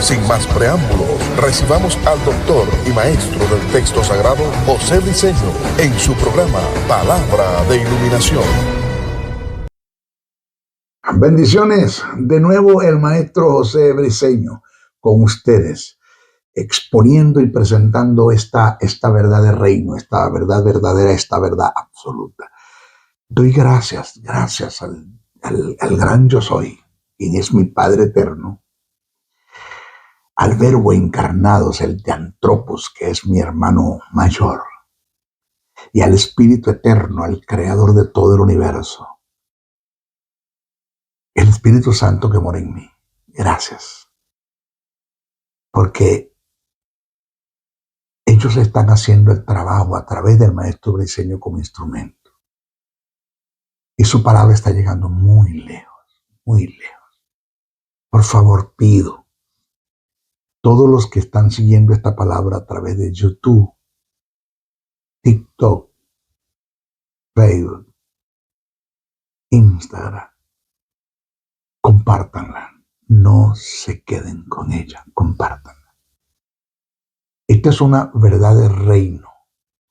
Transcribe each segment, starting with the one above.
Sin más preámbulos, recibamos al doctor y maestro del texto sagrado, José Briceño, en su programa Palabra de Iluminación. Bendiciones, de nuevo el maestro José Briceño con ustedes, exponiendo y presentando esta verdad de reino, esta verdad verdadera, esta verdad absoluta. Doy gracias al gran yo soy, quien es mi Padre eterno, al Verbo encarnado, el Teantropos, que es mi hermano mayor, y al Espíritu eterno, al Creador de todo el universo, el Espíritu Santo que mora en mí. Gracias, porque ellos están haciendo el trabajo a través del maestro Briceño como instrumento. Y su palabra está llegando muy lejos, muy lejos. Por favor, pido, todos los que están siguiendo esta palabra a través de YouTube, TikTok, Facebook, Instagram, compártanla. No se queden con ella, compártanla. Esta es una verdad de reino,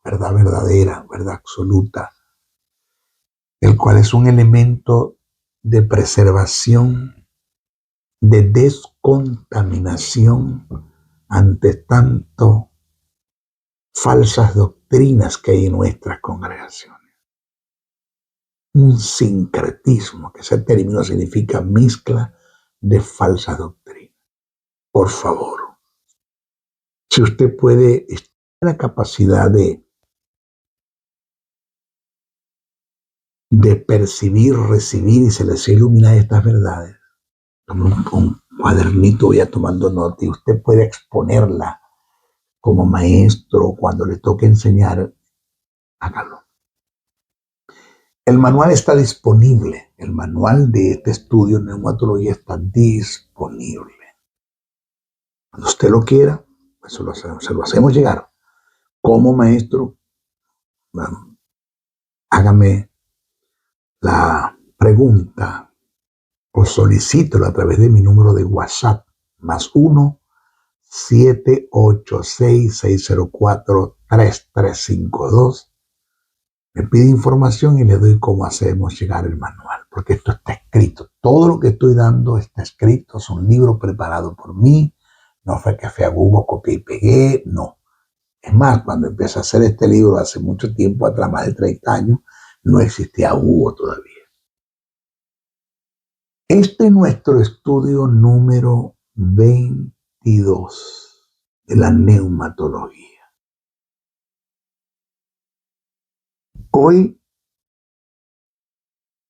verdad verdadera, verdad absoluta, el cual es un elemento de preservación, de descontaminación ante tanto falsas doctrinas que hay en nuestras congregaciones. Un sincretismo, que ese término significa mezcla de falsas doctrinas. Por favor, si usted puede, tiene la capacidad de percibir, recibir y se les ilumina estas verdades, tome un cuadernito, vaya tomando nota y usted puede exponerla como maestro cuando le toque enseñar, hágalo. El manual está disponible, el manual de este estudio en neumatología está disponible. Cuando usted lo quiera, pues se lo hacemos llegar. Como maestro, bueno, hágame la pregunta o solicítelo a través de mi número de WhatsApp, +1 786 604 3352. Me pide información y le doy cómo hacemos llegar el manual, porque esto está escrito. Todo lo que estoy dando está escrito, es un libro preparado por mí. No fue que fui a Google, copié y pegué, no. Es más, cuando empecé a hacer este libro hace mucho tiempo atrás, más de 30 años, no existía Google todavía. Este es nuestro estudio número 22 de la neumatología. Hoy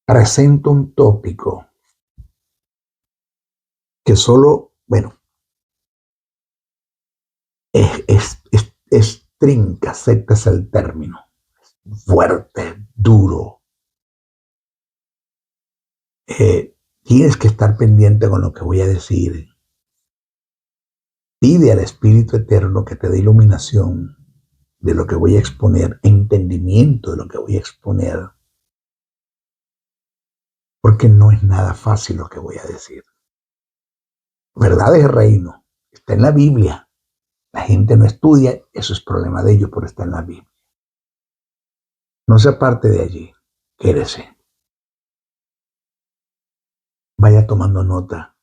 presento un tópico que solo, es trinca, acepta es el término, fuerte, duro. Tienes que estar pendiente con lo que voy a decir. Pide al Espíritu Eterno que te dé iluminación de lo que voy a exponer, entendimiento de lo que voy a exponer, porque no es nada fácil lo que voy a decir. Verdad de reino, está en la Biblia. La gente no estudia, eso es problema de ellos, pero está en la Biblia. No se aparte de allí, quédese. Vaya tomando nota,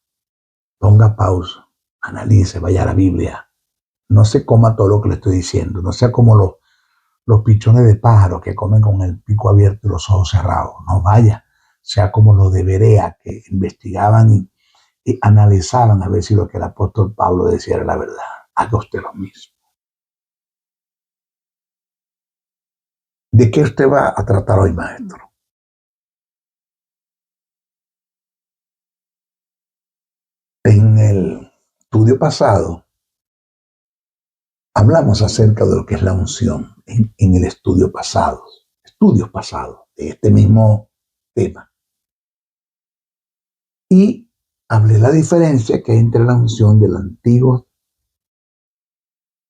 ponga pausa, analice, vaya a la Biblia. No se coma todo lo que le estoy diciendo, no sea como los pichones de pájaro que comen con el pico abierto y los ojos cerrados. No vaya, sea como los de Berea que investigaban y analizaban a ver si lo que el apóstol Pablo decía era la verdad. Haga usted lo mismo. ¿De qué usted va a tratar hoy, maestro? En el estudio pasado hablamos acerca de lo que es la unción en el estudios pasados de este mismo tema. Y hablé de la diferencia que hay entre la unción del Antiguo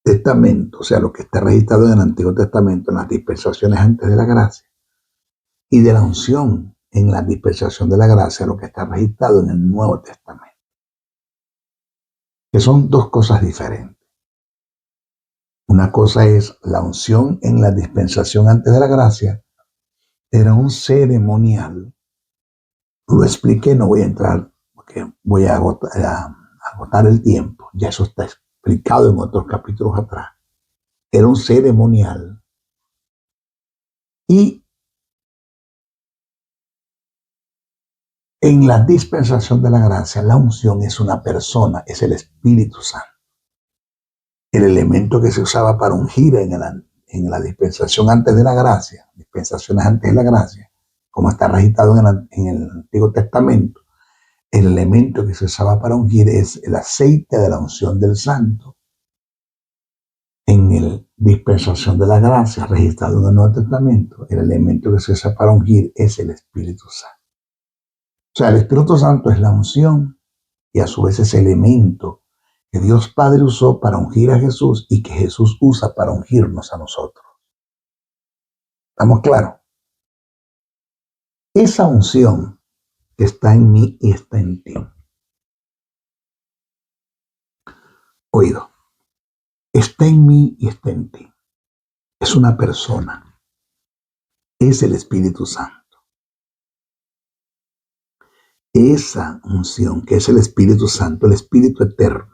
Testamento, o sea, lo que está registrado en el Antiguo Testamento, en las dispensaciones antes de la gracia, y de la unción en la dispensación de la gracia, lo que está registrado en el Nuevo Testamento. que son dos cosas diferentes. Una cosa es la unción en la dispensación antes de la gracia, era un ceremonial. Lo expliqué, no voy a entrar porque voy a agotar el tiempo. Ya eso está explicado en otros capítulos atrás. Era un ceremonial. Y en la dispensación de la gracia, la unción es una persona, es el Espíritu Santo. El elemento que se usaba para ungir en la dispensación antes de la gracia, dispensaciones antes de la gracia, como está registrado en el Antiguo Testamento, el elemento que se usaba para ungir es el aceite de la unción del santo. En la dispensación de la gracia, registrado en el Nuevo Testamento, el elemento que se usa para ungir es el Espíritu Santo. O sea, el Espíritu Santo es la unción y a su vez ese elemento que Dios Padre usó para ungir a Jesús y que Jesús usa para ungirnos a nosotros. ¿Estamos claros? Esa unción que está en mí y está en ti. Oído, está en mí y está en ti. Es una persona. Es el Espíritu Santo. Esa unción que es el Espíritu Santo, el Espíritu Eterno,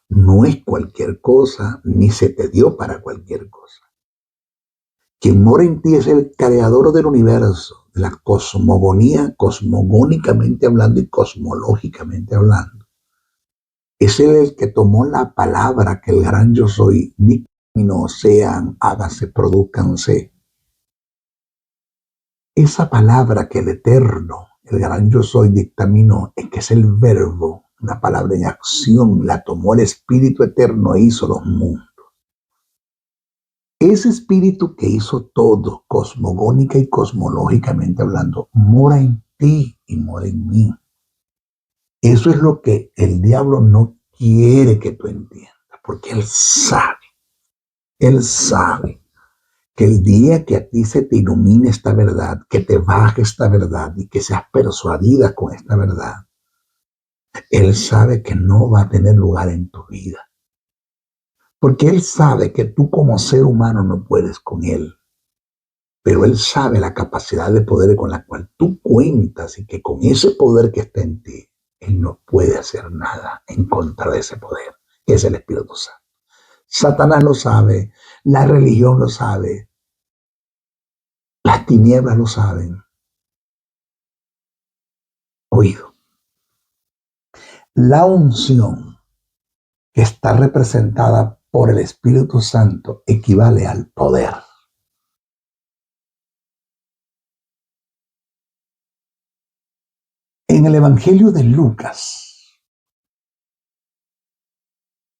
no es cualquier cosa, ni se te dio para cualquier cosa. Quien mora en ti es el creador del universo, de la cosmogonía, cosmogónicamente hablando y cosmológicamente hablando. Es él el que tomó la palabra que el gran yo soy dictaminó, sean, hágase, produzcanse. Esa palabra que el Eterno, el gran yo soy, dictaminó, es que es el verbo, una palabra en acción, la tomó el Espíritu Eterno e hizo los mundos. Ese Espíritu que hizo todo, cosmogónica y cosmológicamente hablando, mora en ti y mora en mí. Eso es lo que el diablo no quiere que tú entiendas, porque él sabe que el día que a ti se te ilumine esta verdad, que te baje esta verdad y que seas persuadida con esta verdad, él sabe que no va a tener lugar en tu vida. Porque él sabe que tú como ser humano no puedes con él. Pero él sabe la capacidad de poder con la cual tú cuentas y que con ese poder que está en ti, él no puede hacer nada en contra de ese poder, que es el Espíritu Santo. Satanás lo sabe, la religión lo sabe, las tinieblas lo saben. Oído. La unción que está representada por el Espíritu Santo equivale al poder. En el Evangelio de Lucas,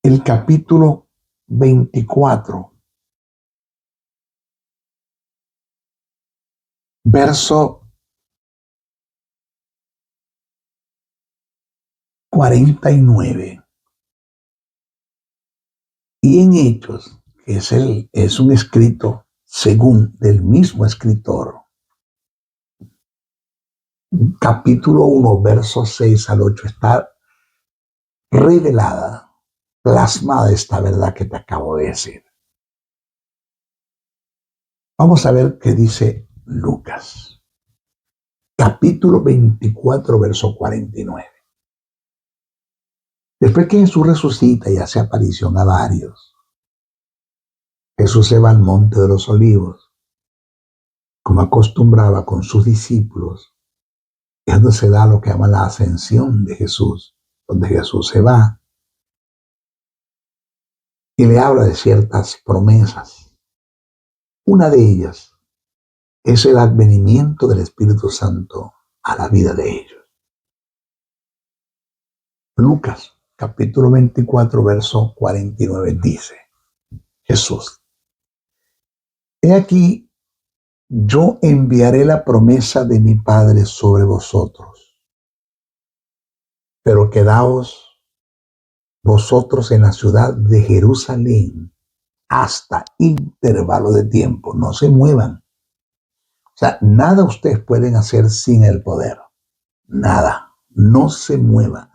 el capítulo 24, verso 49. Y en Hechos, que es un escrito según del mismo escritor, capítulo 1, versos 6 al 8, está revelada, plasmada esta verdad que te acabo de decir. Vamos a ver qué dice Lucas, capítulo 24, verso 49. Después que Jesús resucita y hace aparición a varios, Jesús se va al monte de los olivos, como acostumbraba con sus discípulos. Es donde se da lo que llama la ascensión de Jesús, donde Jesús se va y le habla de ciertas promesas. Una de ellas es el advenimiento del Espíritu Santo a la vida de ellos. Lucas, capítulo 24, verso 49 dice, Jesús, he aquí, yo enviaré la promesa de mi Padre sobre vosotros, pero quedaos vosotros en la ciudad de Jerusalén hasta intervalo de tiempo. No se muevan. O sea, nada ustedes pueden hacer sin el poder. Nada. No se mueva.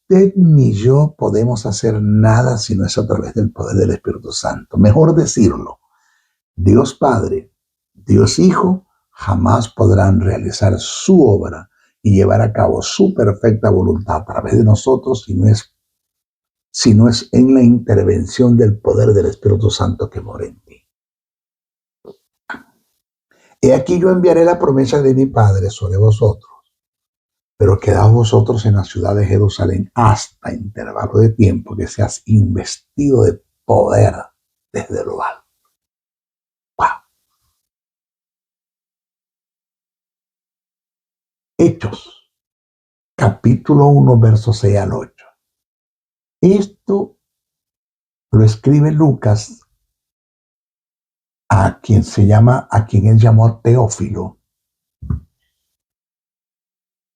usted ni yo podemos hacer nada si no es a través del poder del Espíritu Santo. Mejor decirlo, Dios Padre, Dios Hijo, jamás podrán realizar su obra y llevar a cabo su perfecta voluntad a través de nosotros si no es en la intervención del poder del Espíritu Santo que mora en ti. He aquí yo enviaré la promesa de mi Padre sobre vosotros, pero quedaos vosotros en la ciudad de Jerusalén hasta intervalo de tiempo que seas investido de poder desde lo alto. Wow. Hechos, capítulo 1, versos 6 al 8. Esto lo escribe Lucas a quien él llamó Teófilo.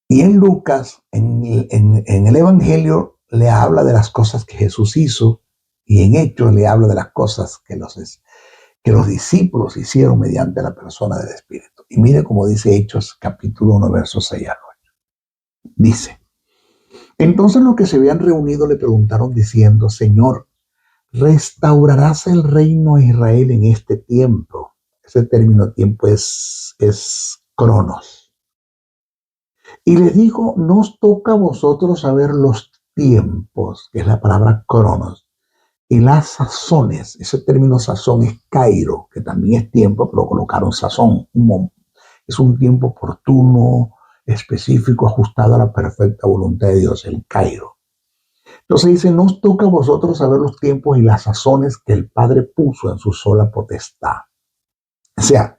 Y en Lucas, en el Evangelio, le habla de las cosas que Jesús hizo, y en Hechos le habla de las cosas que los discípulos hicieron mediante la persona del Espíritu. Y mire cómo dice Hechos capítulo 1, versos 6 al 8. Dice, entonces los que se habían reunido le preguntaron diciendo, Señor, ¿restaurarás el reino a Israel en este tiempo? Ese término tiempo es cronos. Y les dijo, no os toca a vosotros saber los tiempos, que es la palabra cronos, y las sazones. Ese término sazón es kairo, que también es tiempo, pero colocaron sazón. Es un tiempo oportuno, específico, ajustado a la perfecta voluntad de Dios, el kairo. Entonces dice, no os toca a vosotros saber los tiempos y las sazones que el Padre puso en su sola potestad. O sea,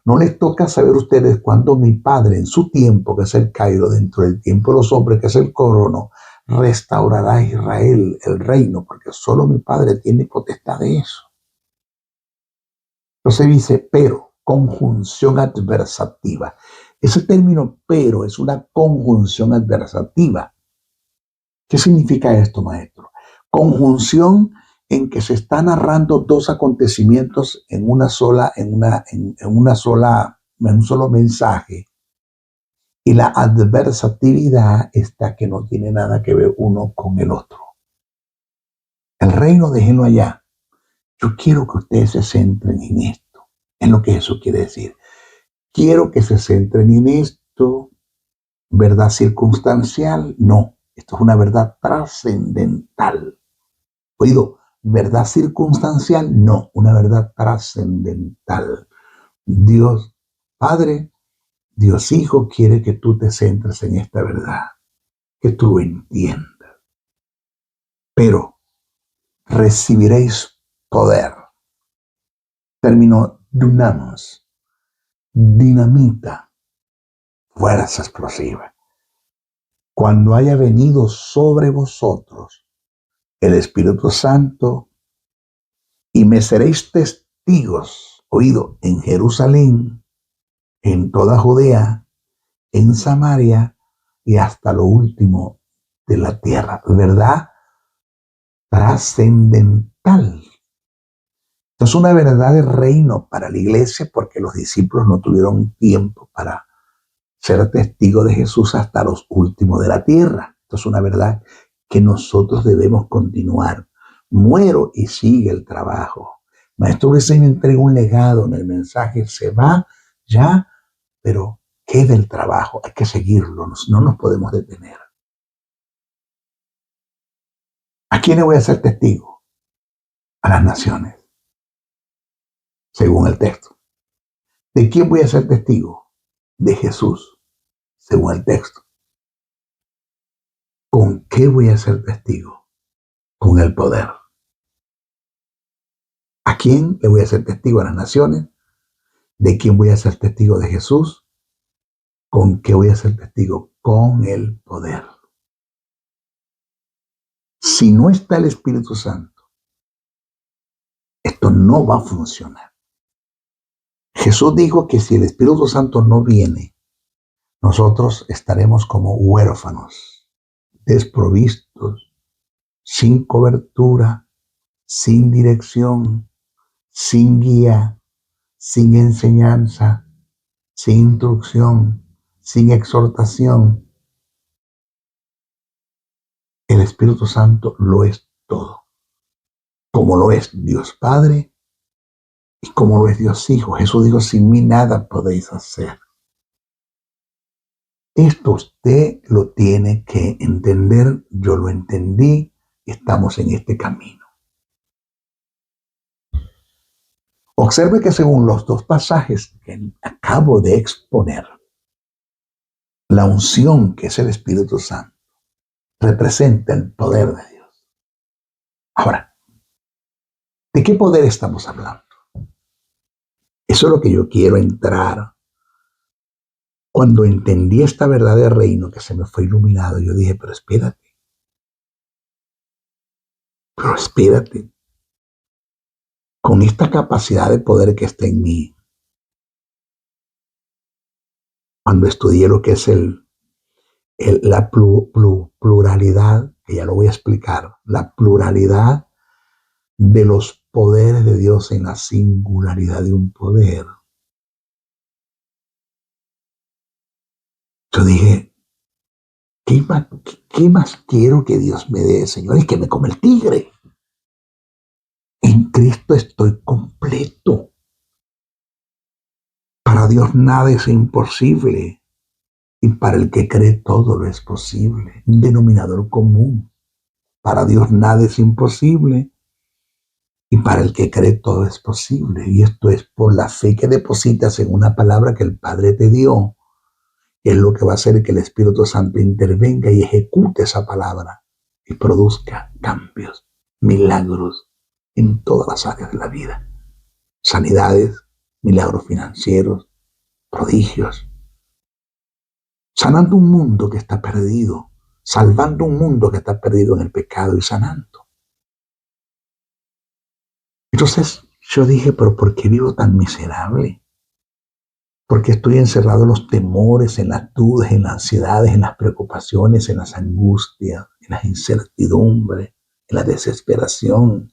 no les toca saber ustedes cuándo mi Padre, en su tiempo, que es el Cairo, dentro del tiempo de los hombres, que es el crono, restaurará a Israel, el reino, porque solo mi Padre tiene potestad de eso. Entonces dice, pero, conjunción adversativa. Ese término pero es una conjunción adversativa. ¿Qué significa esto, maestro? Conjunción en que se están narrando dos acontecimientos en un solo mensaje. Y la adversatividad está que no tiene nada que ver uno con el otro. El reino, déjenlo allá. Yo quiero que ustedes se centren en esto, en lo que eso quiere decir. Quiero que se centren en esto. ¿Verdad circunstancial? No, esto es una verdad trascendental. Oído, ¿verdad circunstancial? No, una verdad trascendental. Dios Padre, Dios Hijo quiere que tú te centres en esta verdad, que tú lo entiendas. Pero recibiréis poder. Término dunamos, dinamita, fuerza explosiva. Cuando haya venido sobre vosotros el Espíritu Santo y me seréis testigos, oído, en Jerusalén, en toda Judea, en Samaria y hasta lo último de la tierra. ¿Verdad? Trascendental. Esto es una verdad de reino para la iglesia porque los discípulos no tuvieron tiempo para ser testigos de Jesús hasta los últimos de la tierra. Esto es una verdad que nosotros debemos continuar. Muero y sigue el trabajo. Maestro Briceño entrega un legado en el mensaje, se va ya, pero queda el trabajo, hay que seguirlo, no nos podemos detener. ¿A quién le voy a ser testigo? A las naciones, según el texto. ¿De quién voy a ser testigo? De Jesús, según el texto. ¿Con qué voy a ser testigo? Con el poder. ¿A quién le voy a ser testigo? A las naciones. ¿De quién voy a ser testigo? De Jesús. ¿Con qué voy a ser testigo? Con el poder. Si no está el Espíritu Santo, esto no va a funcionar. Jesús dijo que si el Espíritu Santo no viene, nosotros estaremos como huérfanos, desprovistos, sin cobertura, sin dirección, sin guía, sin enseñanza, sin instrucción, sin exhortación. El Espíritu Santo lo es todo, como lo es Dios Padre y como lo es Dios Hijo. Jesús dijo, sin mí nada podéis hacer. Esto usted lo tiene que entender, yo lo entendí, estamos en este camino. Observe que según los dos pasajes que acabo de exponer, la unción, que es el Espíritu Santo, representa el poder de Dios. Ahora, ¿de qué poder estamos hablando? Eso es lo que yo quiero entrar. Cuando entendí esta verdad del reino que se me fue iluminado, yo dije, pero espérate, con esta capacidad de poder que está en mí, cuando estudié lo que es la pluralidad, que ya lo voy a explicar, la pluralidad de los poderes de Dios en la singularidad de un poder. Yo dije, ¿qué más quiero que Dios me dé, Señor? Es que me come el tigre. En Cristo estoy completo. Para Dios nada es imposible. Y para el que cree todo lo es posible. Un denominador común. Para Dios nada es imposible. Y para el que cree todo es posible. Y esto es por la fe que depositas en una palabra que el Padre te dio. Es lo que va a hacer que el Espíritu Santo intervenga y ejecute esa palabra y produzca cambios, milagros en todas las áreas de la vida. Sanidades, milagros financieros, prodigios. Sanando un mundo que está perdido, salvando un mundo que está perdido en el pecado y sanando. Entonces yo dije, pero ¿por qué vivo tan miserable? ¿Por qué estoy encerrado en los temores, en las dudas, en las ansiedades, en las preocupaciones, en las angustias, en las incertidumbres, en la desesperación,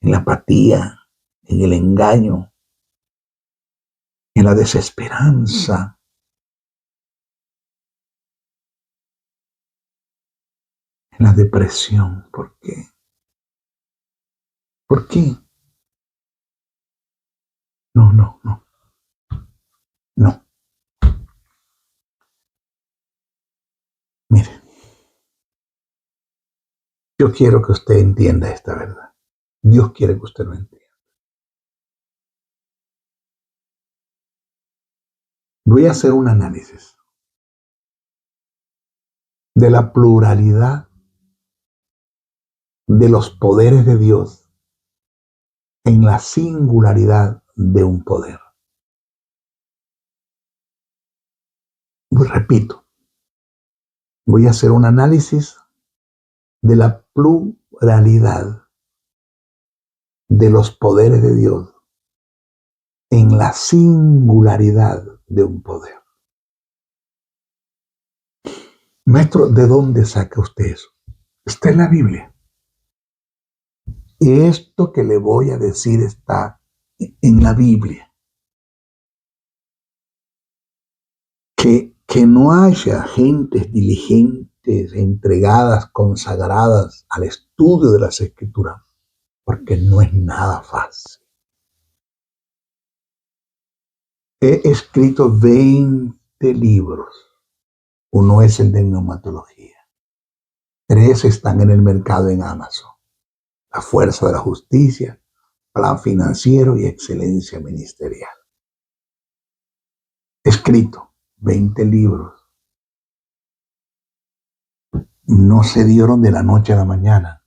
en la apatía, en el engaño, en la desesperanza, en la depresión? ¿Por qué? ¿Por qué? No, no, no, no. Mire, yo quiero que usted entienda esta verdad. Dios quiere que usted lo entienda. Voy a hacer un análisis de la pluralidad de los poderes de Dios en la singularidad de un poder. Repito, voy a hacer un análisis de la pluralidad de los poderes de Dios en la singularidad de un poder. Maestro, ¿de dónde saca usted eso? Está en la Biblia. Y esto que le voy a decir está en la Biblia. Que no haya gentes diligentes, entregadas, consagradas al estudio de las Escrituras, porque no es nada fácil. He escrito 20 libros. Uno es el de neumatología. 3 están en el mercado en Amazon. La fuerza de la justicia, plan financiero y excelencia ministerial. He escrito 20 libros. No se dieron de la noche a la mañana.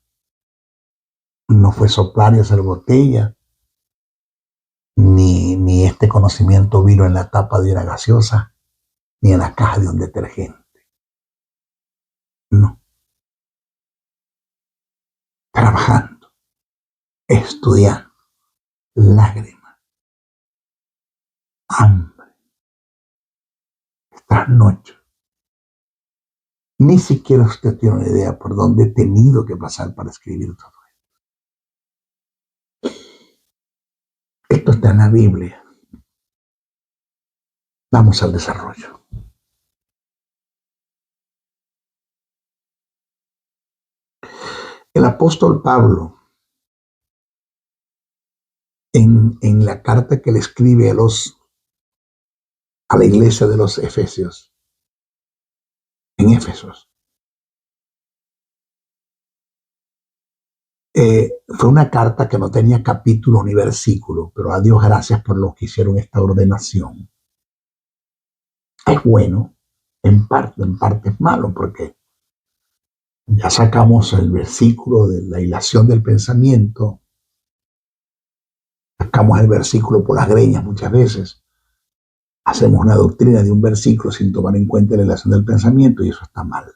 No fue soplar y hacer botella, ni este conocimiento vino en la tapa de una gaseosa, ni en la caja de un detergente. No. Trabajando, estudiando, lágrimas, hambre, trasnocho. Ni siquiera usted tiene una idea por dónde he tenido que pasar para escribir todo esto. Esto está en la Biblia. Vamos al desarrollo. El apóstol Pablo, en la carta que le escribe a la iglesia de los Efesios, en Éfesos, fue una carta que no tenía capítulo ni versículo, pero a Dios gracias por lo que hicieron esta ordenación. Es bueno, en parte es malo, porque ya sacamos el versículo de la hilación del pensamiento, sacamos el versículo por las greñas muchas veces, hacemos una doctrina de un versículo sin tomar en cuenta la hilación del pensamiento y eso está mal.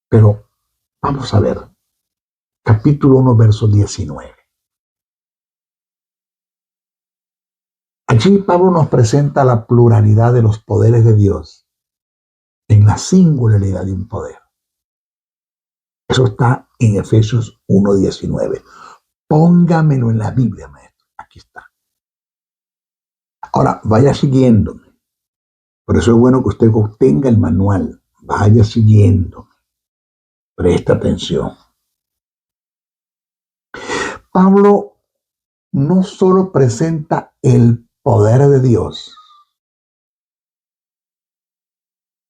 Pero vamos a ver, capítulo 1, verso 19. Allí Pablo nos presenta la pluralidad de los poderes de Dios en la singularidad de un poder. Eso está en Efesios 1:19. Póngamelo en la Biblia, maestro. Aquí está. Ahora, vaya siguiéndome. Por eso es bueno que usted obtenga el manual. Vaya siguiéndome. Presta atención. Pablo no solo presenta el poder de Dios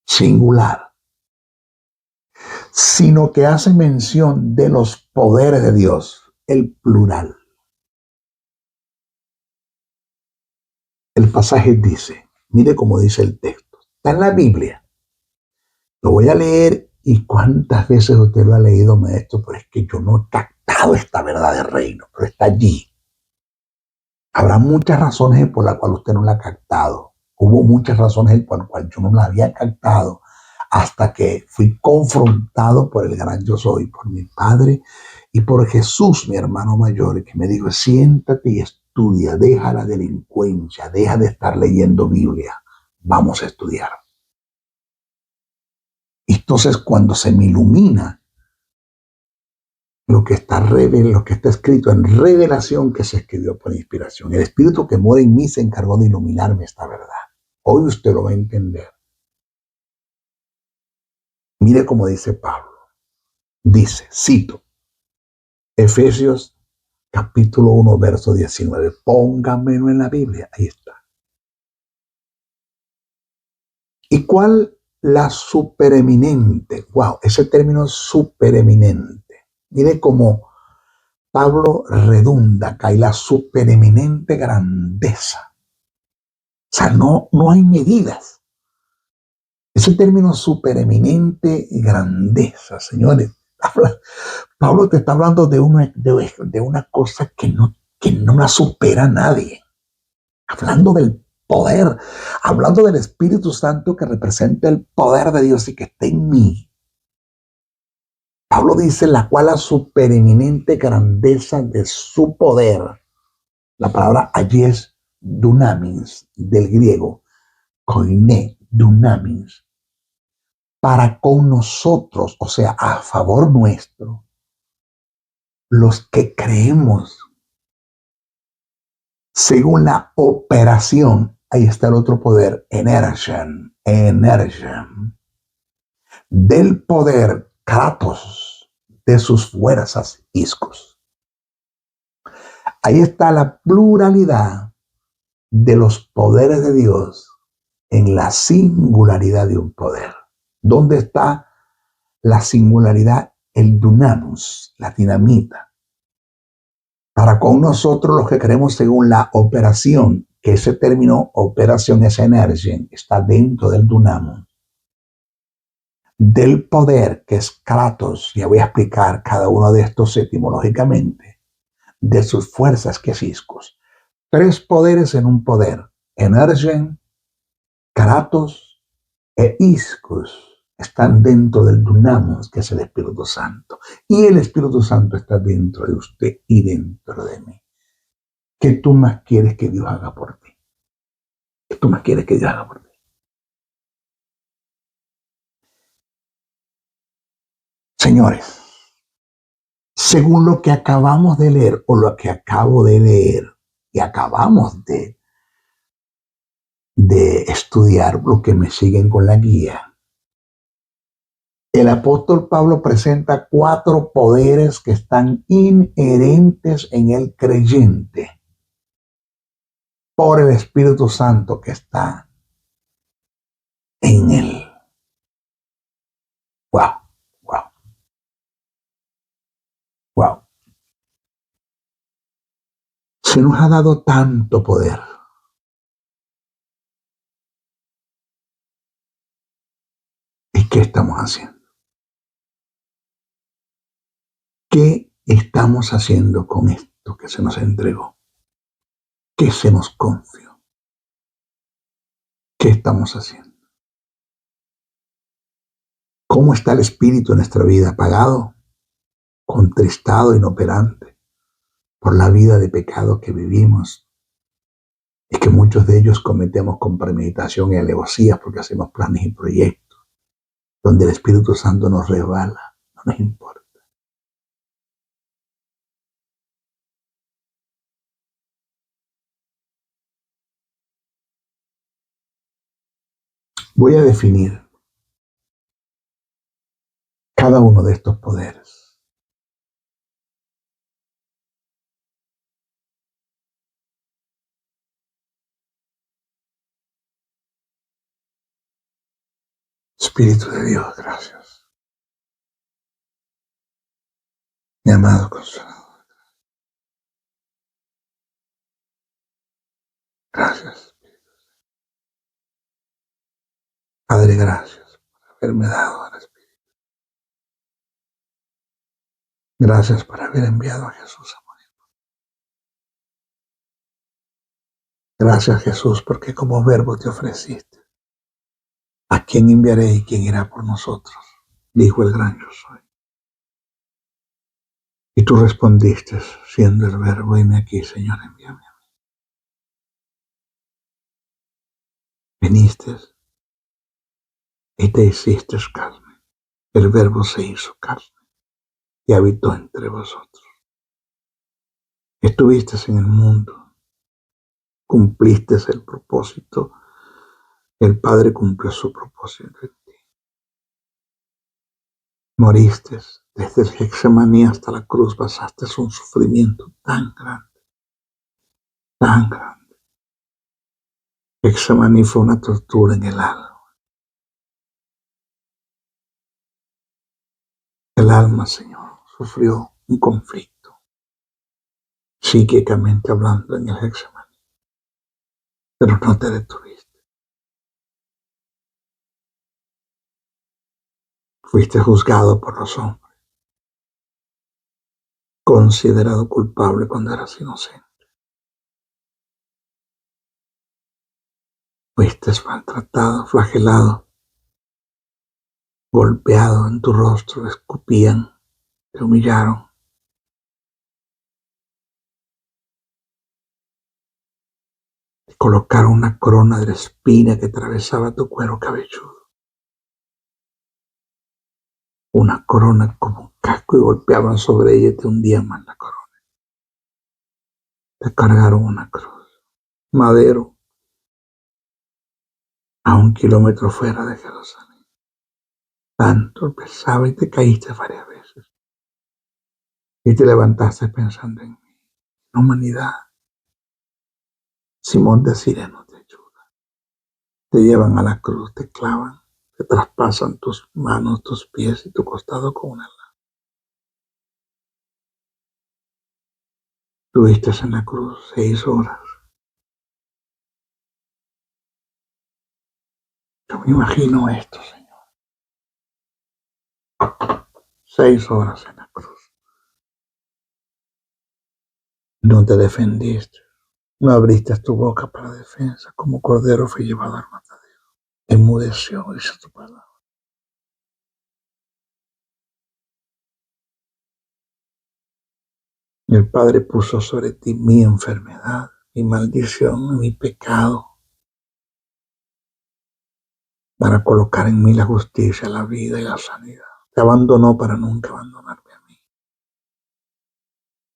singular, sino que hace mención de los poderes de Dios, el plural. El pasaje dice, mire cómo dice el texto, está en la Biblia. Lo voy a leer y cuántas veces usted lo ha leído, maestro, pero es que yo no he captado esta verdad del reino, pero está allí. Habrá muchas razones por las cuales usted no la ha captado. Hubo muchas razones por las cuales yo no la había captado hasta que fui confrontado por el gran yo soy, por mi padre y por Jesús, mi hermano mayor, que me dijo, siéntate y estudia, deja la delincuencia, deja de estar leyendo Biblia, vamos a estudiar. Entonces, cuando se me ilumina lo que está escrito en revelación, que se escribió por inspiración, el Espíritu que mora en mí se encargó de iluminarme esta verdad. Hoy usted lo va a entender. Mire cómo dice Pablo. Dice, cito, Efesios capítulo 1, verso 19. Póngamelo en la Biblia. Ahí está. ¿Y cuál la supereminente? Wow, ese término supereminente. Mire cómo Pablo redunda acá y la supereminente grandeza. O sea, no hay medidas. Ese término supereminente grandeza, señores. Pablo te está hablando de una cosa que no la supera nadie. Hablando del poder, hablando del Espíritu Santo que representa el poder de Dios y que está en mí. Pablo dice, la cual la supereminente grandeza de su poder. La palabra allí es dunamis, del griego, koiné, dunamis, para con nosotros, o sea, a favor nuestro, los que creemos, según la operación, ahí está el otro poder, energian, del poder, kratos, de sus fuerzas, iscos. Ahí está la pluralidad de los poderes de Dios en la singularidad de un poder. ¿Dónde está la singularidad? El dunamus, la dinamita. Para con nosotros los que creemos según la operación, que ese término operación es energía, está dentro del dunamus. Del poder, que es kratos, ya voy a explicar cada uno de estos etimológicamente, de sus fuerzas, que es iscos. 3 poderes en un poder, energía, kratos e iscos. Están dentro del dunamus, que es el Espíritu Santo. Y el Espíritu Santo está dentro de usted y dentro de mí. ¿Qué tú más quieres que Dios haga por ti? ¿Qué tú más quieres que Dios haga por ti? Señores, según lo que acabamos de leer o lo que acabo de leer y acabamos de estudiar, lo que me siguen con la guía, El apóstol Pablo presenta 4 poderes que están inherentes en el creyente por el Espíritu Santo que está en él. Wow, wow, wow. Se nos ha dado tanto poder. ¿Y qué estamos haciendo? ¿Qué estamos haciendo con esto que se nos entregó? ¿Qué se nos confió? ¿Qué estamos haciendo? ¿Cómo está el espíritu en nuestra vida? ¿Apagado? ¿Contristado, inoperante por la vida de pecado que vivimos? Es que muchos de ellos cometemos con premeditación y alevosía porque hacemos planes y proyectos donde el Espíritu Santo nos resbala, no nos importa. Voy a definir cada uno de estos poderes. Espíritu de Dios, gracias. Mi amado Consolador, gracias. Padre, gracias por haberme dado al Espíritu. Gracias por haber enviado a Jesús a morir. Gracias, Jesús, porque como verbo te ofreciste. ¿A quién enviaré y quién irá por nosotros? Dijo el gran yo soy. Y tú respondiste, siendo el verbo, heme aquí, Señor, envíame a mí. Viniste y te hiciste carne. El verbo se hizo carne y habitó entre vosotros. Estuviste en el mundo, cumpliste el propósito. El Padre cumplió su propósito en ti. Moriste desde el Getsemaní hasta la cruz, pasaste un sufrimiento tan grande, tan grande. Getsemaní fue una tortura en el alma. El alma, Señor, sufrió un conflicto, psíquicamente hablando en el Getsemaní, pero no te detuviste. Fuiste juzgado por los hombres, considerado culpable cuando eras inocente. Fuiste maltratado, flagelado, golpeado en tu rostro, escupían, te humillaron. Te colocaron una corona de espina que atravesaba tu cuero cabelludo. Una corona como un casco y golpeaban sobre ella y te hundían más la corona. Te cargaron una cruz, madero, a 1 kilómetro fuera de Jerusalén. Tanto pesaba y te caíste varias veces. Y te levantaste pensando en mí, en humanidad. Simón de Sireno te ayuda. Te llevan a la cruz, te clavan, te traspasan tus manos, tus pies y tu costado con una lanza. Estuviste en la cruz 6 horas. Yo me imagino esto, Señor. 6 horas en la cruz. No te defendiste. No abriste tu boca para defensa. Como cordero fue llevado al matadero. Enmudeció, dice tu palabra. Y el Padre puso sobre ti mi enfermedad, mi maldición, mi pecado, para colocar en mí la justicia, la vida y la sanidad. Te abandonó para nunca abandonarme a mí.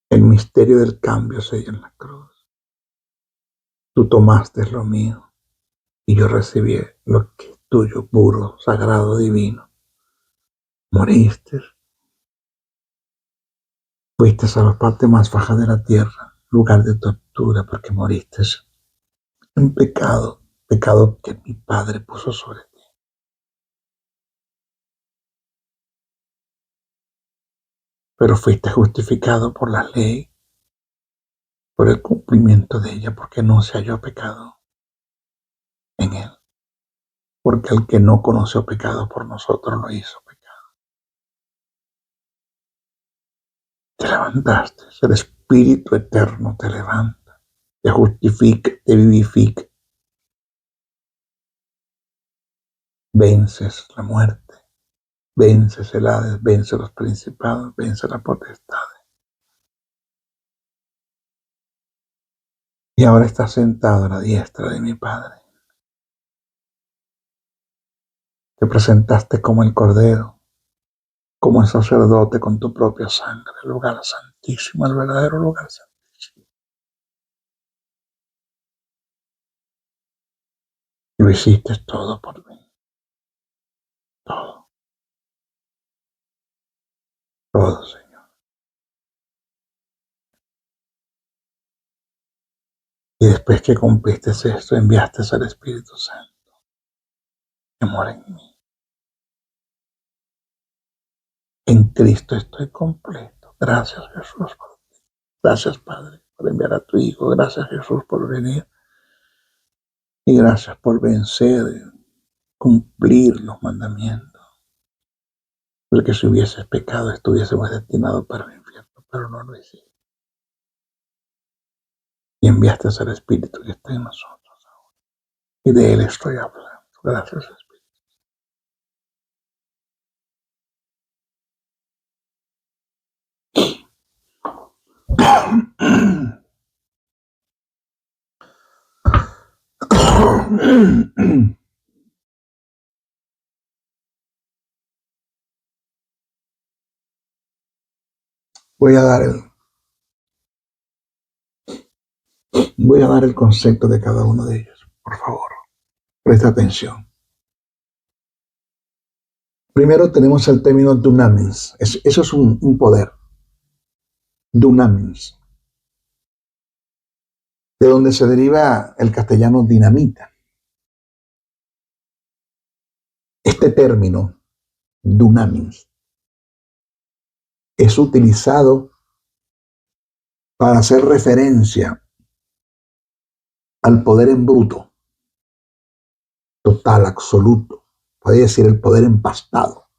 El misterio del cambio se dio en la cruz. Tú tomaste lo mío y yo recibí lo que es tuyo, puro, sagrado, divino. Moriste. Fuiste a la parte más baja de la tierra, lugar de tortura, porque moriste en pecado, pecado que mi Padre puso sobre ti. Pero fuiste justificado por la ley, por el cumplimiento de ella, porque no se halló pecado en él. Porque el que no conoció pecado por nosotros lo hizo pecado. Te levantaste, el Espíritu Eterno te levanta, te justifica, te vivifica. Vences la muerte, vences el Hades, vences los principados, vences la potestad. Y ahora estás sentado a la diestra de mi Padre. Te presentaste como el Cordero, como el sacerdote con tu propia sangre, el lugar santísimo, el verdadero lugar santísimo. Y lo hiciste todo por mí. Todo. Todo, Señor. Y después que cumpliste esto, enviaste al Espíritu Santo que mora en mí. En Cristo estoy completo. Gracias, Jesús. Gracias, Padre, por enviar a tu Hijo. Gracias, Jesús, por venir. Y gracias por vencer, cumplir los mandamientos. Porque si hubieses pecado, estuviésemos destinados para el infierno, pero no lo hiciste. Y enviaste al Espíritu que está en nosotros ahora. Y de Él estoy hablando. Gracias, Espíritu. Voy a dar el concepto de cada uno de ellos. Por favor, presta atención. Primero tenemos el término dunamis. Eso es un poder. Dunamis. De donde se deriva el castellano dinamita. Este término, dunamis, es utilizado para hacer referencia al poder en bruto, total, absoluto, puede decir el poder empastado,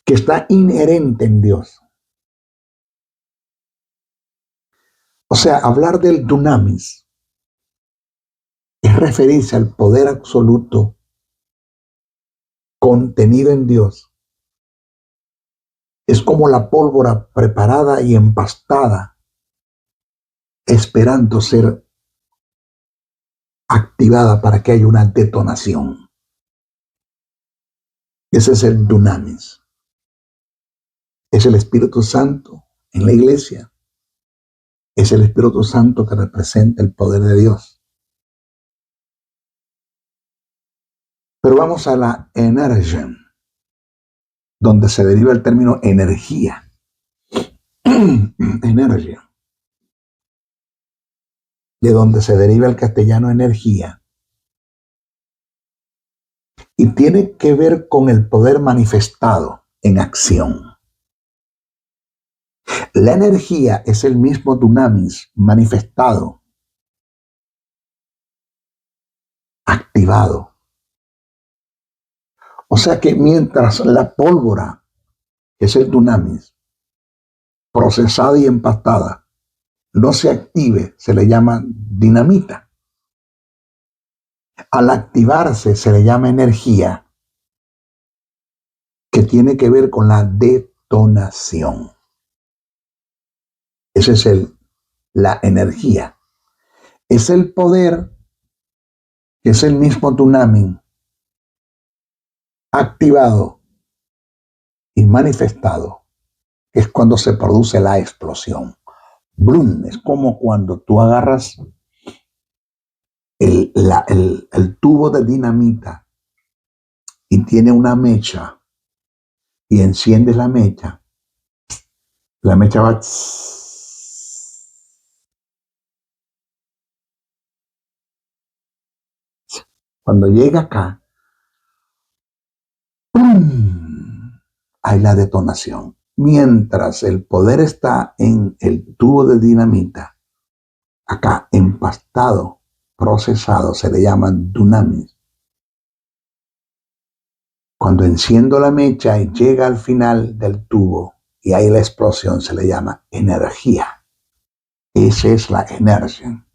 que está inherente en Dios. O sea, hablar del dunamis es referirse al poder absoluto contenido en Dios. Es como la pólvora preparada y empastada, esperando ser activada para que haya una detonación. Ese es el dunamis. Es el Espíritu Santo en la iglesia. Es el Espíritu Santo que representa el poder de Dios. Pero vamos a la energía, donde se deriva el término energía. Energía. De donde se deriva el castellano energía. Y tiene que ver con el poder manifestado en acción. La energía es el mismo dunamis manifestado, activado. O sea que mientras la pólvora, que es el dunamis, procesada y empastada, no se active, se le llama dinamita. Al activarse se le llama energía, que tiene que ver con la detonación. Ese es la energía. Es el poder, que es el mismo dunamis, activado y manifestado, que es cuando se produce la explosión. Blum, es como cuando tú agarras el tubo de dinamita y tiene una mecha y enciendes la mecha va. Cuando llega acá, ¡pum!, hay la detonación. Mientras el poder está en el tubo de dinamita, acá empastado, procesado, se le llama dunamis. Cuando enciendo la mecha y llega al final del tubo y hay la explosión, se le llama energía. Esa es la energía.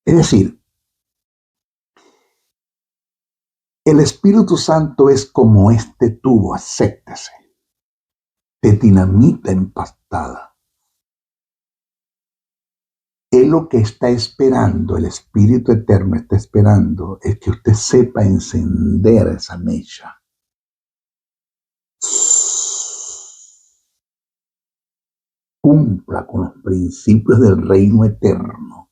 Es decir, el Espíritu Santo es como este tubo, acéptese, de dinamita empastada. Él lo que está esperando, el Espíritu Eterno está esperando, es que usted sepa encender esa mecha. Cumpla con los principios del reino eterno.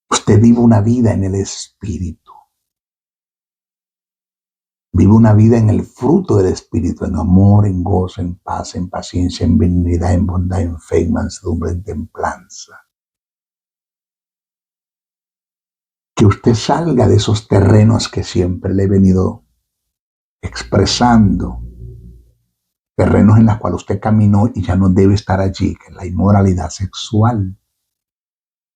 Usted vive una vida en el Espíritu. Vive una vida en el fruto del Espíritu, en amor, en gozo, en paz, en paciencia, en benignidad, en bondad, en fe, en mansedumbre, en templanza. Que usted salga de esos terrenos que siempre le he venido expresando, terrenos en los cuales usted caminó y ya no debe estar allí, que es la inmoralidad sexual,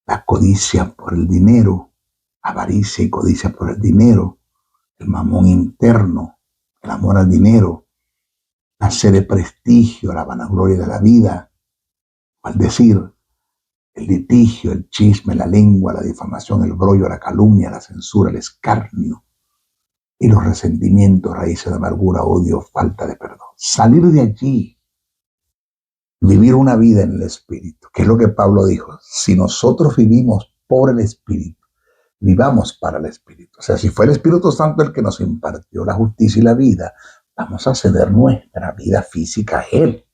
la codicia por el dinero, avaricia y codicia por el dinero, el mamón interno, el amor al dinero, la sed de prestigio, la vanagloria de la vida, al decir, el litigio, el chisme, la lengua, la difamación, el brollo, la calumnia, la censura, el escarnio y los resentimientos, raíces de amargura, odio, falta de perdón. Salir de allí, vivir una vida en el Espíritu, que es lo que Pablo dijo. Si nosotros vivimos por el Espíritu, vivamos para el Espíritu. O sea, si fue el Espíritu Santo el que nos impartió la justicia y la vida, vamos a ceder nuestra vida física a Él.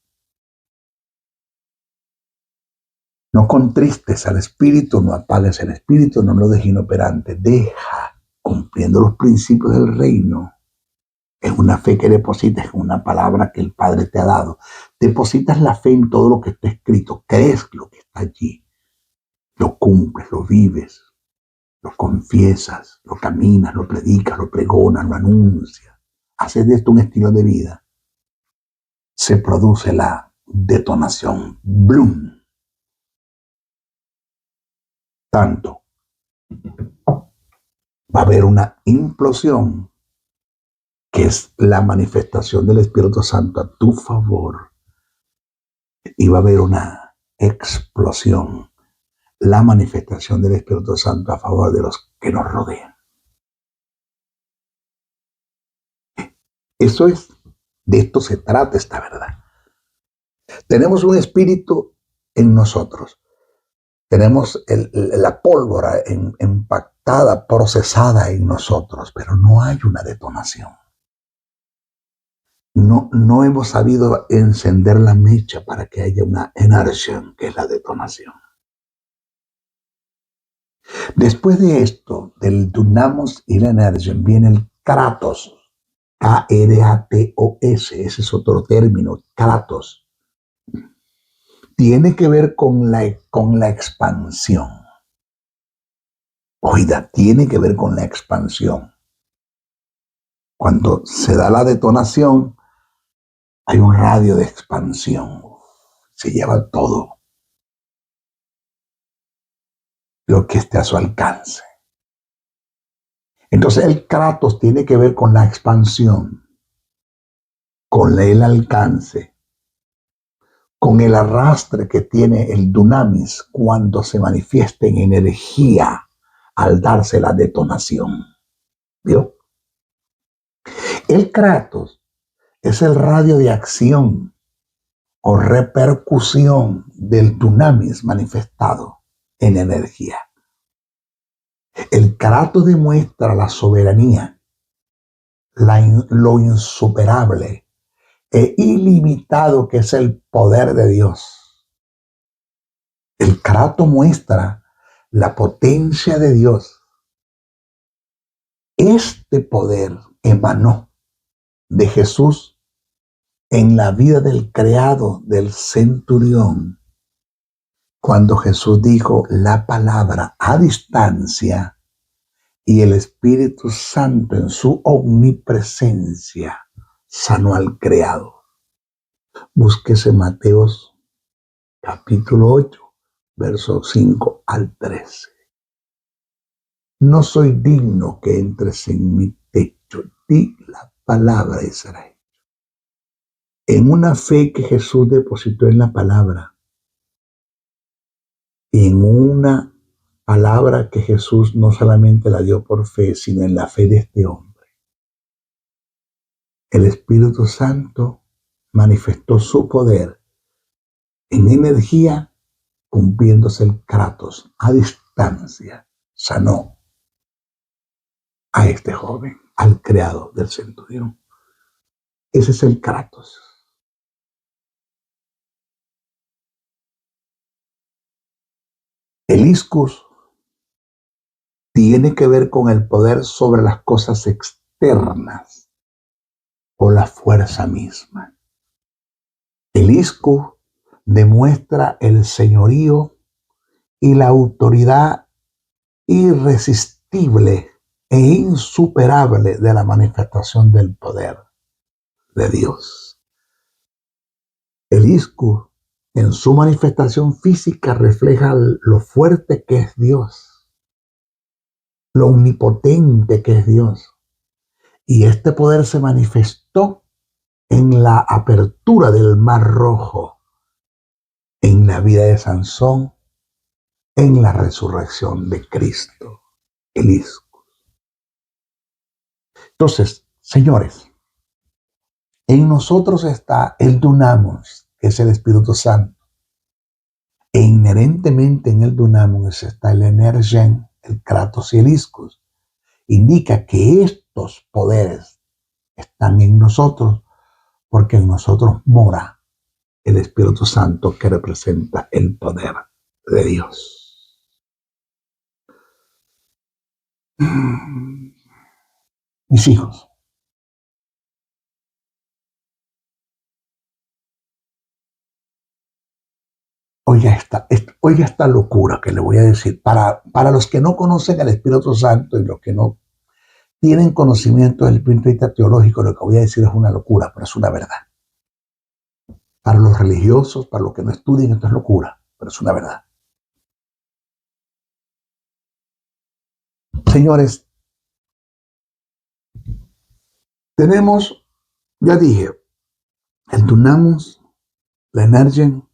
No contristes al Espíritu, no apagues el Espíritu, no lo dejes inoperante. Deja, cumpliendo los principios del reino. Es una fe que depositas, es una palabra que el Padre te ha dado. Depositas la fe en todo lo que está escrito. Crees lo que está allí. Lo cumples, lo vives, lo confiesas, lo caminas, lo predicas, lo pregonas, lo anuncias. Haces de esto un estilo de vida. Se produce la detonación. ¡Bloom! Tanto va a haber una implosión, que es la manifestación del Espíritu Santo a tu favor, y va a haber una explosión, la manifestación del Espíritu Santo a favor de los que nos rodean. Eso es, de esto se trata esta verdad. Tenemos un espíritu en nosotros. Tenemos la pólvora impactada, procesada en nosotros, pero no hay una detonación. No hemos sabido encender la mecha para que haya una energía, que es la detonación. Después de esto, del dunamos y la energía, viene el kratos. K-R-A-T-O-S, ese es otro término, kratos. Tiene que ver con la expansión. Oiga, tiene que ver con la expansión. Cuando se da la detonación, hay un radio de expansión. Se lleva todo lo que esté a su alcance. Entonces el kratos tiene que ver con la expansión, con el alcance, con el arrastre que tiene el dunamis cuando se manifiesta en energía al darse la detonación. ¿Vio? El kratos es el radio de acción o repercusión del dunamis manifestado en energía. El kratos demuestra la soberanía, lo insuperable e ilimitado que es el poder de Dios. El kratos muestra la potencia de Dios. Este poder emanó de Jesús en la vida del criado del centurión, cuando Jesús dijo la palabra a distancia y el Espíritu Santo en su omnipresencia sanó al criado. Búsquese Mateos capítulo 8, versos 5 al 13. No soy digno que entres en mi techo. Di la palabra y será hecho. En una fe que Jesús depositó en la palabra y en una palabra que Jesús no solamente la dio por fe, sino en la fe de este hombre. El Espíritu Santo manifestó su poder en energía, cumpliéndose el kratos a distancia. Sanó a este joven, al criado del centurión. Ese es el kratos. El iscus tiene que ver con el poder sobre las cosas externas o la fuerza misma. El iscus demuestra el señorío y la autoridad irresistible e insuperable de la manifestación del poder de Dios. El iscus en su manifestación física refleja lo fuerte que es Dios, lo omnipotente que es Dios. Y este poder se manifestó en la apertura del Mar Rojo, en la vida de Sansón, en la resurrección de Cristo, el iscus. Entonces, señores, en nosotros está el dunamos, que es el Espíritu Santo. E inherentemente en el dunamos está el energen, el kratos y el iscus. Indica que estos poderes están en nosotros porque en nosotros mora el Espíritu Santo que representa el poder de Dios. Mis hijos, oiga esta locura que le voy a decir. Para los que no conocen al Espíritu Santo y los que no tienen conocimiento del punto de vista teológico, lo que voy a decir es una locura, pero es una verdad. Para los religiosos, para los que no estudian, esto es locura, pero es una verdad. Señores, tenemos, ya dije, el dunamos, la energen,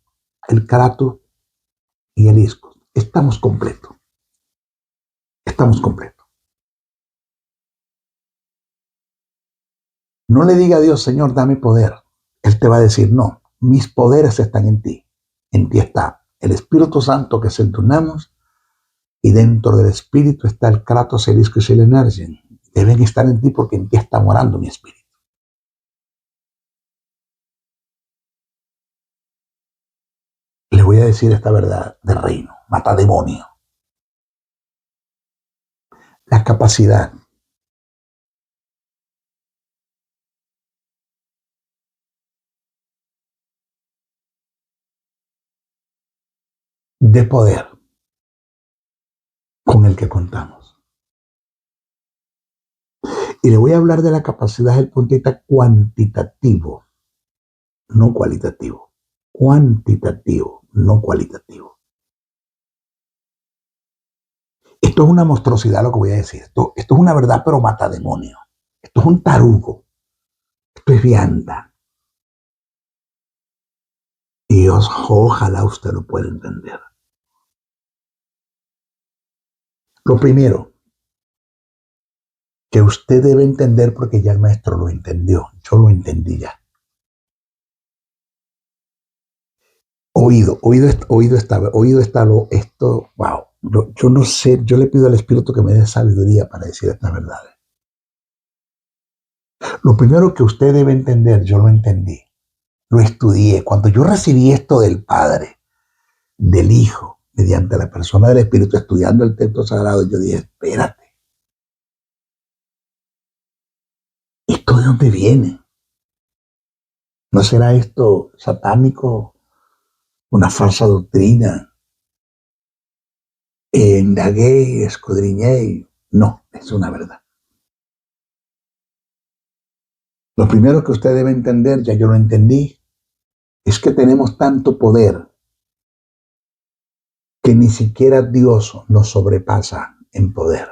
el kratos y el iscus. Estamos completos. Estamos completos. No le diga a Dios, Señor, dame poder. Él te va a decir, no, mis poderes están en ti. En ti está el Espíritu Santo, que es el dunamos, y dentro del Espíritu está el kratos, el iscus y el energen. Deben estar en ti porque en ti está morando mi Espíritu. Les voy a decir esta verdad del reino, mata demonio. La capacidad de poder con el que contamos. Y le voy a hablar de la capacidad desde el punto de vista cuantitativo, no cualitativo. Cuantitativo, no cualitativo. Esto es una monstruosidad lo que voy a decir. Esto es una verdad, pero mata demonio. Esto es un tarugo. Esto es vianda. Y ojalá usted lo pueda entender. Lo primero que usted debe entender, porque ya el maestro lo entendió, yo lo entendí ya. Oído esto, wow. Yo no sé, yo le pido al Espíritu que me dé sabiduría para decir estas verdades. Lo primero que usted debe entender, yo lo entendí, lo estudié. Cuando yo recibí esto del Padre, del Hijo, mediante la persona del Espíritu, estudiando el texto sagrado, yo dije, espérate, ¿esto de dónde viene? ¿No será esto satánico? Una falsa doctrina. Indagué, escudriñé. No, es una verdad. Lo primero que usted debe entender, ya yo lo entendí, es que tenemos tanto poder que ni siquiera Dios nos sobrepasa en poder.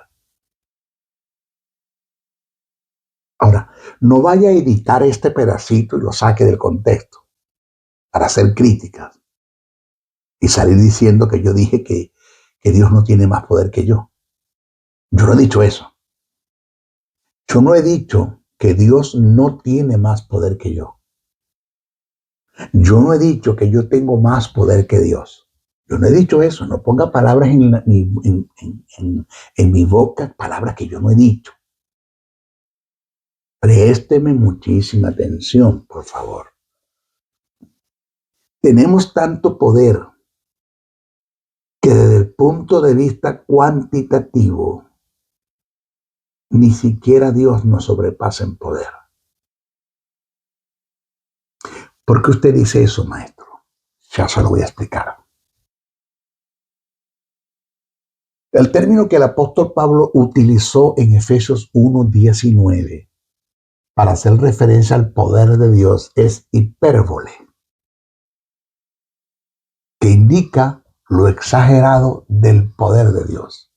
Ahora, no vaya a editar este pedacito y lo saque del contexto para hacer críticas y salir diciendo que yo dije que Dios no tiene más poder que yo. Yo no he dicho eso. Yo no he dicho que Dios no tiene más poder que yo. Yo no he dicho que yo tengo más poder que Dios. Yo no he dicho eso. No ponga palabras en mi boca, palabras que yo no he dicho. Présteme muchísima atención, por favor. Tenemos tanto poder que desde el punto de vista cuantitativo, ni siquiera Dios nos sobrepasa en poder. ¿Por qué usted dice eso, maestro? Ya se lo voy a explicar. El término que el apóstol Pablo utilizó en Efesios 1:19 para hacer referencia al poder de Dios es hipérbole, que indica lo exagerado del poder de Dios.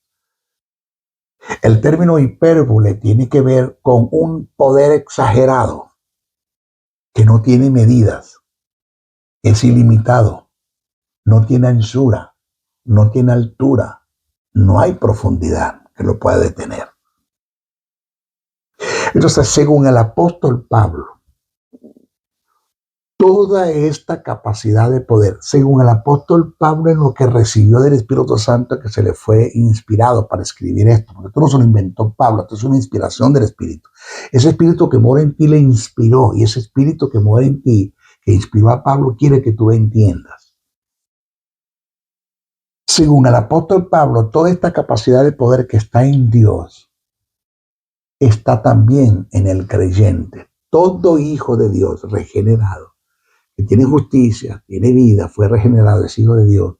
El término hipérbole tiene que ver con un poder exagerado que no tiene medidas, es ilimitado, no tiene anchura, no tiene altura, no hay profundidad que lo pueda detener. Entonces, según el apóstol Pablo, toda esta capacidad de poder, según el apóstol Pablo, en lo que recibió del Espíritu Santo, que se le fue inspirado para escribir esto, porque esto no se lo inventó Pablo, esto es una inspiración del Espíritu. Ese Espíritu que mora en ti le inspiró, y ese Espíritu que mora en ti, que inspiró a Pablo, quiere que tú entiendas. Según el apóstol Pablo, toda esta capacidad de poder que está en Dios está también en el creyente. Todo hijo de Dios regenerado, que tiene justicia, tiene vida, fue regenerado, es hijo de Dios.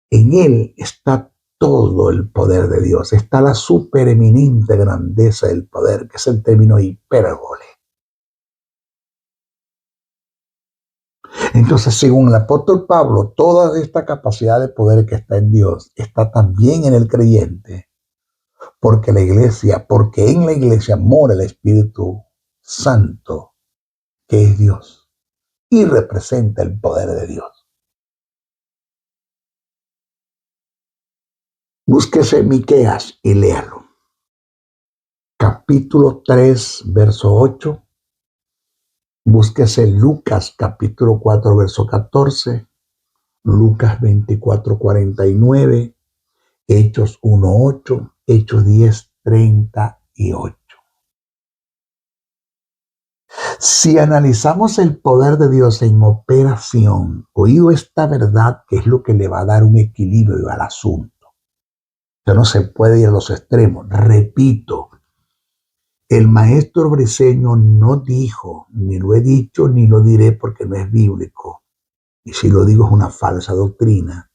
En él está todo el poder de Dios. Está la supereminente grandeza del poder, que es el término hipérbole. Entonces, según el apóstol Pablo, toda esta capacidad de poder que está en Dios está también en el creyente, porque en la iglesia mora el Espíritu Santo, que es Dios, y representa el poder de Dios. Búsquese Miqueas y léalo. Capítulo 3, verso 8. Búsquese Lucas, capítulo 4, verso 14. Lucas 24, 49. Hechos 1, 8. Hechos 10, 38. Si analizamos el poder de Dios en operación, oído esta verdad, que es lo que le va a dar un equilibrio al asunto. Ya no se puede ir a los extremos. Repito, el maestro Briceño no dijo, ni lo he dicho, ni lo diré porque no es bíblico. Y si lo digo es una falsa doctrina.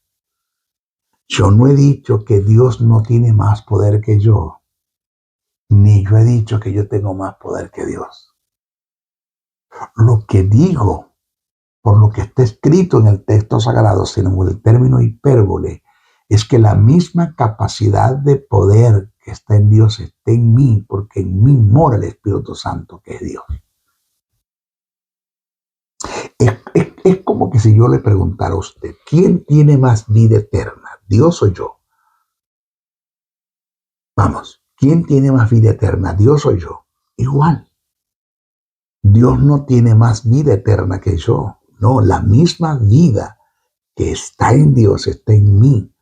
Yo no he dicho que Dios no tiene más poder que yo, ni yo he dicho que yo tengo más poder que Dios. Lo que digo, por lo que está escrito en el texto sagrado, sino el término hipérbole, es que la misma capacidad de poder que está en Dios está en mí, porque en mí mora el Espíritu Santo, que es Dios. Es como que si yo le preguntara a usted, ¿quién tiene más vida eterna, Dios o yo? Vamos, ¿quién tiene más vida eterna, Dios o yo? Igual. Dios no tiene más vida eterna que yo. No, la misma vida que está en Dios está en mí.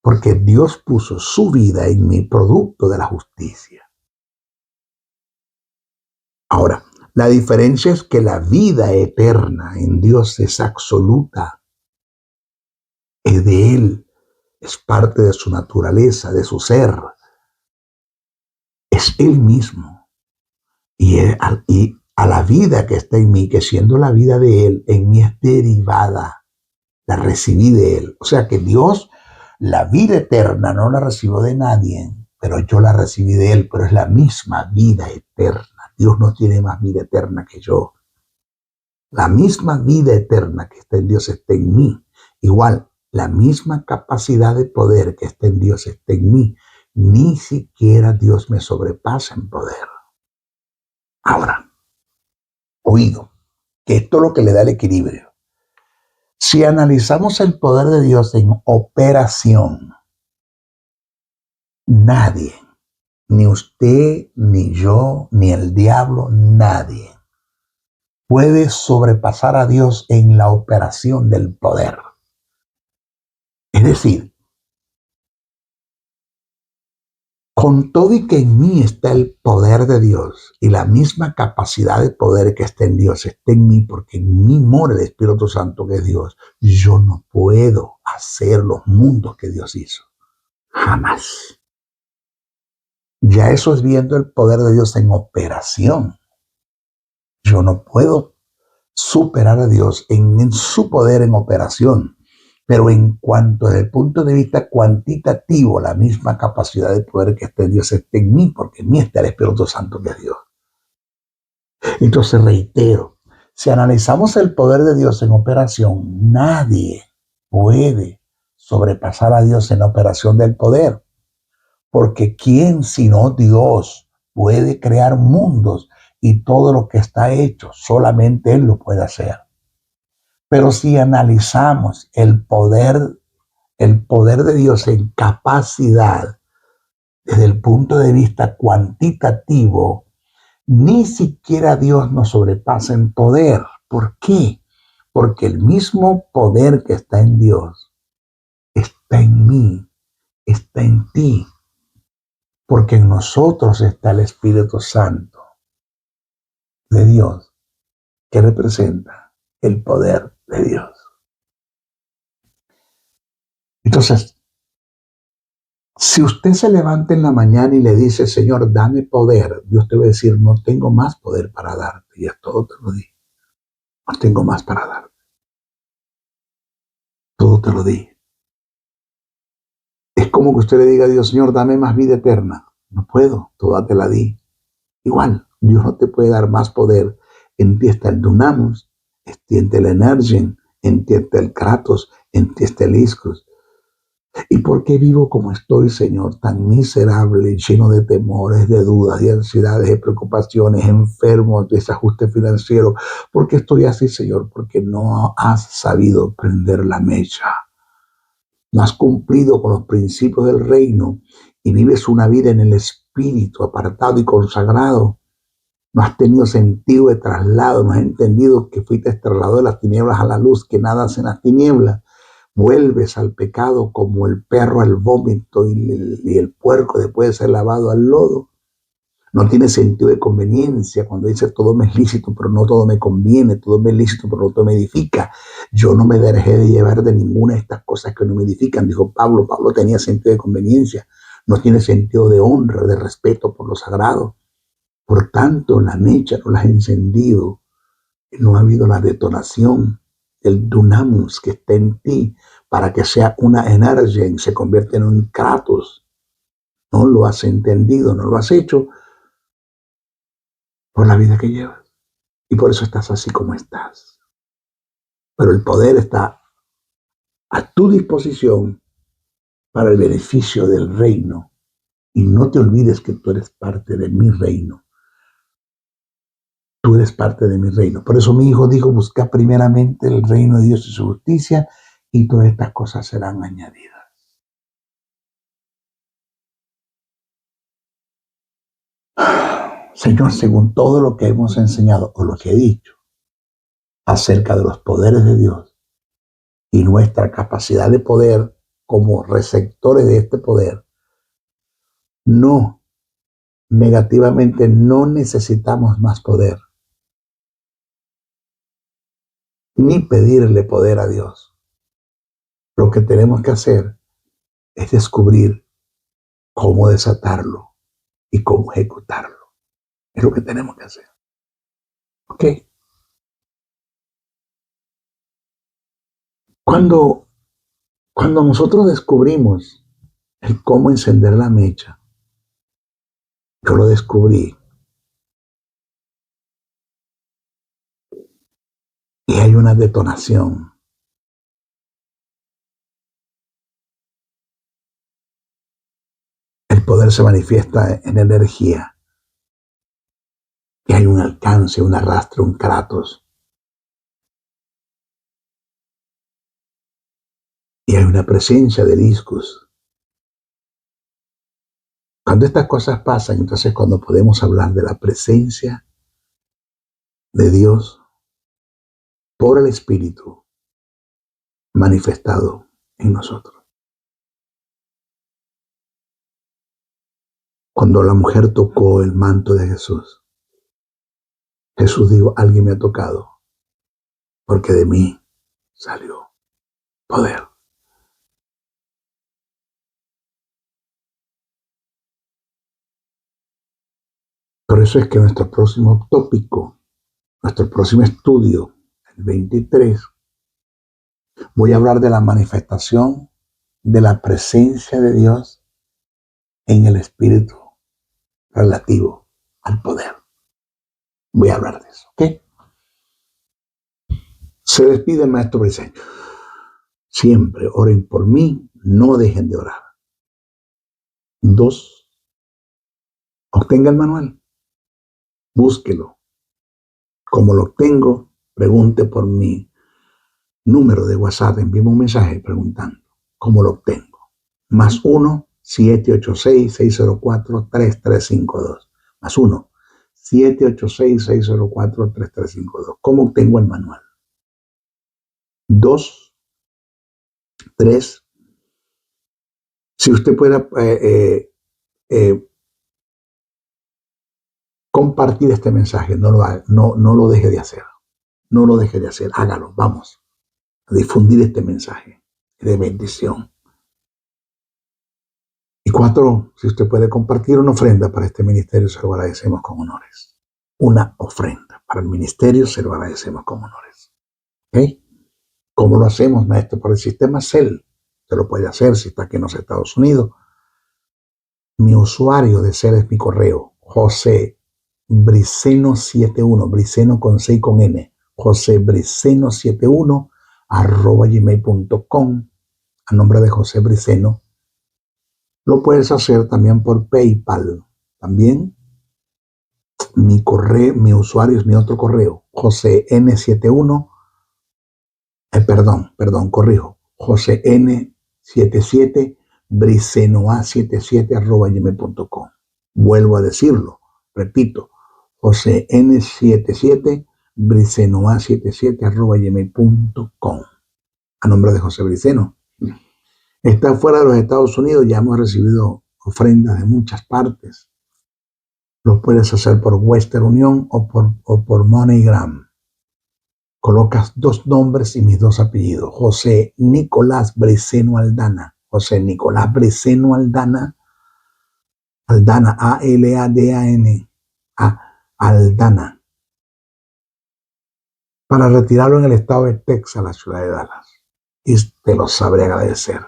Porque Dios puso su vida en mi, producto de la justicia. Ahora, la diferencia es que la vida eterna en Dios es absoluta. Es de Él, es parte de su naturaleza, de su ser. Es Él mismo. Y a la vida que está en mí, que siendo la vida de Él, en mí es derivada, la recibí de Él. O sea que Dios, la vida eterna no la recibió de nadie, pero yo la recibí de Él, pero es la misma vida eterna. Dios no tiene más vida eterna que yo. La misma vida eterna que está en Dios está en mí. Igual, la misma capacidad de poder que está en Dios está en mí. Ni siquiera Dios me sobrepasa en poder. Ahora, oído, que esto es lo que le da el equilibrio. Si analizamos el poder de Dios en operación, nadie, ni usted, ni yo, ni el diablo, nadie puede sobrepasar a Dios en la operación del poder. Es decir, con todo y que en mí está el poder de Dios y la misma capacidad de poder que está en Dios está en mí, porque en mí mora el Espíritu Santo que es Dios, yo no puedo hacer los mundos que Dios hizo. Jamás. Ya eso es viendo el poder de Dios en operación. Yo no puedo superar a Dios en su poder en operación. Pero en cuanto desde el punto de vista cuantitativo, la misma capacidad de poder que está en Dios está en mí, porque en mí está el Espíritu Santo que es Dios. Entonces reitero, si analizamos el poder de Dios en operación, nadie puede sobrepasar a Dios en la operación del poder. Porque ¿quién sino Dios puede crear mundos y todo lo que está hecho? Solamente Él lo puede hacer. Pero si analizamos el poder de Dios en capacidad desde el punto de vista cuantitativo, ni siquiera Dios nos sobrepasa en poder. ¿Por qué? Porque el mismo poder que está en Dios está en mí, está en ti, porque en nosotros está el Espíritu Santo de Dios, que representa el poder de Dios. Entonces, si usted se levanta en la mañana y le dice, Señor, dame poder, Dios te va a decir, no tengo más poder para darte. Y es todo te lo di. No tengo más para darte. Todo te lo di. Es como que usted le diga a Dios, Señor, dame más vida eterna. No puedo, toda te la di. Igual, Dios no te puede dar más poder. En ti está el Dunamus, en ti está el Energin, en ti está el Kratos, en ti está el Ischus. ¿Y por qué vivo como estoy, Señor, tan miserable, lleno de temores, de dudas, de ansiedades, de preocupaciones, enfermo, de desajuste financiero? ¿Por qué estoy así, Señor? Porque no has sabido prender la mecha. No has cumplido con los principios del reino y vives una vida en el espíritu, apartado y consagrado. No has tenido sentido de traslado, no has entendido que fuiste trasladado de las tinieblas a la luz, que nada hace en las tinieblas. Vuelves al pecado como el perro al vómito y el puerco después de ser lavado al lodo. No tiene sentido de conveniencia cuando dice todo me es lícito, pero no todo me conviene, todo me es lícito, pero no todo me edifica. Yo no me dejé de llevar de ninguna de estas cosas que no me edifican, dijo Pablo. Pablo tenía sentido de conveniencia, no tiene sentido de honra, de respeto por lo sagrado. Por tanto, la mecha no la has encendido, no ha habido la detonación del dunamus que está en ti para que sea una energía y se convierta en un kratos. No lo has entendido, no lo has hecho por la vida que llevas. Y por eso estás así como estás. Pero el poder está a tu disposición para el beneficio del reino. Y no te olvides que tú eres parte de mi reino. Tú eres parte de mi reino. Por eso mi hijo dijo, busca primeramente el reino de Dios y su justicia y todas estas cosas serán añadidas. Señor, según todo lo que hemos enseñado o lo que he dicho acerca de los poderes de Dios y nuestra capacidad de poder como receptores de este poder, no, negativamente no necesitamos más poder, ni pedirle poder a Dios. Lo que tenemos que hacer es descubrir cómo desatarlo y cómo ejecutarlo. Es lo que tenemos que hacer. ¿Ok? Cuando nosotros descubrimos el cómo encender la mecha, yo lo descubrí y hay una detonación. El poder se manifiesta en energía y hay un alcance, un arrastre, un kratos. Y hay una presencia del iscus. Cuando estas cosas pasan, entonces cuando podemos hablar de la presencia de Dios por el Espíritu manifestado en nosotros. Cuando la mujer tocó el manto de Jesús, Jesús dijo, alguien me ha tocado, porque de mí salió poder. Por eso es que nuestro próximo tópico, nuestro próximo estudio, el 23, voy a hablar de la manifestación de la presencia de Dios en el Espíritu relativo al poder. Voy a hablar de eso, ¿ok? Se despide el maestro Briceño. Siempre oren por mí, no dejen de orar. 2, obtenga el manual, búsquelo. Como lo obtengo, pregunte por mi número de WhatsApp, envíeme un mensaje preguntando cómo lo obtengo. +1 786-604-3352. +1 786-604-3352. ¿Cómo obtengo el manual? 2, 3. Si usted puede compartir este mensaje, no lo deje de hacer. No lo deje de hacer, hágalo, vamos a difundir este mensaje de bendición. Y 4, si usted puede compartir una ofrenda para este ministerio, se lo agradecemos con honores. Una ofrenda para el ministerio, se lo agradecemos con honores. ¿Ok? ¿Cómo lo hacemos, maestro? Por el sistema CEL. Se lo puede hacer si está aquí en los Estados Unidos. Mi usuario de CEL es mi correo, José Briceno 71, Briceno con C y con N, José Briceno 71 @gmail.com, a nombre de José Briceno. Lo puedes hacer también por PayPal. También mi correo, mi usuario es mi otro correo, José N71, corrijo, José N77 bricenoa77 @gmail.com. Vuelvo a decirlo, repito, José N77 bricenoa77 @gmail.com, a nombre de José Briceno. Está fuera de los Estados Unidos, ya hemos recibido ofrendas de muchas partes. Lo puedes hacer por Western Union o por MoneyGram. Colocas 2 nombres y mis 2 apellidos. José Nicolás Briceno Aldana. José Nicolás Briceno Aldana. Aldana, ALADAN. Aldana. Para retirarlo en el estado de Texas, la ciudad de Dallas. Y te lo sabré agradecer.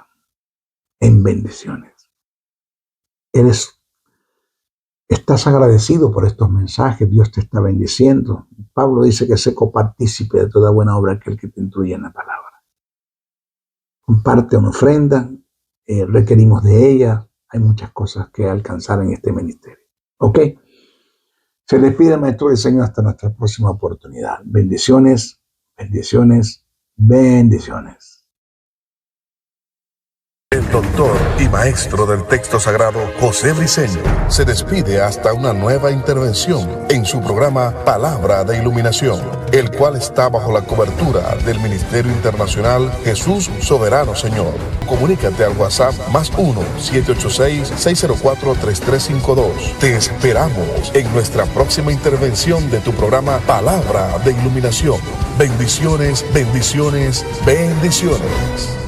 En bendiciones. Estás agradecido por estos mensajes, Dios te está bendiciendo. Pablo dice que sé copartícipe de toda buena obra aquel que te instruye en la palabra. Comparte una ofrenda, requerimos de ella, hay muchas cosas que alcanzar en este ministerio. ¿Ok? Se les pide, maestro y Señor, hasta nuestra próxima oportunidad. Bendiciones, bendiciones, bendiciones. El doctor y maestro del texto sagrado, José Briceño, se despide hasta una nueva intervención en su programa Palabra de Iluminación, el cual está bajo la cobertura del Ministerio Internacional Jesús Soberano Señor. Comunícate al WhatsApp +1 786-604-3352. Te esperamos en nuestra próxima intervención de tu programa Palabra de Iluminación. Bendiciones, bendiciones, bendiciones.